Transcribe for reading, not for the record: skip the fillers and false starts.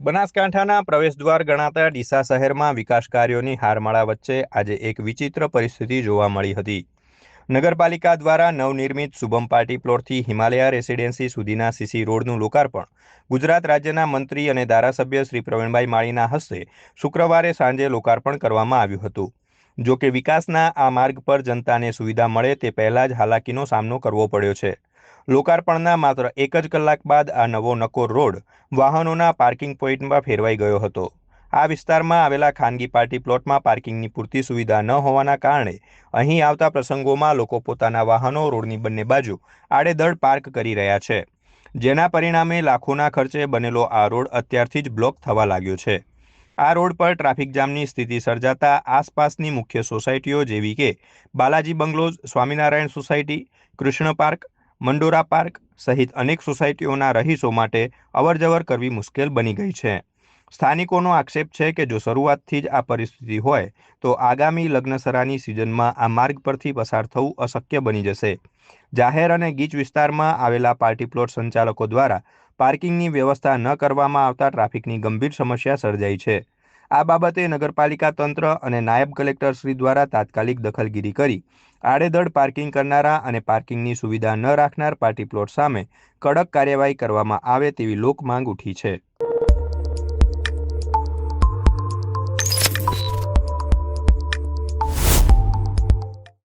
બનાસકાંઠાના પ્રવેશદ્વાર ગણાતા ડીસા શહેરમાં વિકાસ કાર્યોની હારમાળા વચ્ચે આજે એક વિચિત્ર પરિસ્થિતિ જોવા મળી હતી। નગરપાલિકા દ્વારા નવનિર્મિત શુભમ પાર્ટી પ્લોટથી હિમાલયા રેસિડેન્સી સુધીના સીસી રોડનું લોકાર્પણ ગુજરાત રાજ્યના મંત્રી અને ધારાસભ્ય શ્રી પ્રવીણભાઈ માળીના હસ્તે શુક્રવારે સાંજે લોકાર્પણ કરવામાં આવ્યું હતું। જો કે વિકાસના આ માર્ગ પર જનતાને સુવિધા મળે તે પહેલા જ હાલાકીનો સામનો કરવો પડ્યો છે। લોકાર્પણના માત્ર એક જ કલાક બાદ આ નવો નકોર રોડ વાહનોના પાર્કિંગ પોઈન્ટમાં ફેરવાઈ ગયો હતો। આ વિસ્તારમાં આવેલા ખાનગી પાર્ટી પ્લોટમાં પાર્કિંગની પૂરતી સુવિધા ન હોવાના કારણે અહીં આવતા પ્રસંગોમાં લોકો પોતાના વાહનો રોડની બંને બાજુ આડેધડ પાર્ક કરી રહ્યા છે, જેના પરિણામે લાખોના ખર્ચે બનેલો આ રોડ અત્યારથી જ બ્લોક થવા લાગ્યો છે। આ રોડ પર ટ્રાફિક જામની સ્થિતિ સર્જાતા આસપાસની મુખ્ય સોસાયટીઓ જેવી કે Balaji bungalows, Swaminarayan society, Krishna park, Mandora park સહિત અનેક સોસાયટીઓના રહીશો માટે અવરજવર કરવી મુશ્કેલ બની ગઈ છે। સ્થાનિકોનો આક્ષેપ છે કે જો શરૂઆતથી જ આ પરિસ્થિતિ હોય તો આગામી લગ્નસરાની સિઝનમાં આ માર્ગ પરથી પસાર થવું અશક્ય બની જશે। જાહેર અને ગીચ વિસ્તારમાં આવેલા પાર્ટી પ્લોટ સંચાલકો દ્વારા પાર્કિંગની વ્યવસ્થા ન કરવામાં આવતા ટ્રાફિકની ગંભીર સમસ્યા સર્જાઈ છે। આ બાબતે નગરપાલિકા તંત્ર અને નાયબ કલેક્ટર શ્રી દ્વારા તાત્કાલિક દખલગીરી કરી આડેધડ પાર્કિંગ કરનારા અને પાર્કિંગની સુવિધા ન રાખનાર પાર્ટી પ્લોટ સામે કડક કાર્યવાહી કરવામાં આવે તેવી લોક માંગ ઉઠી છે।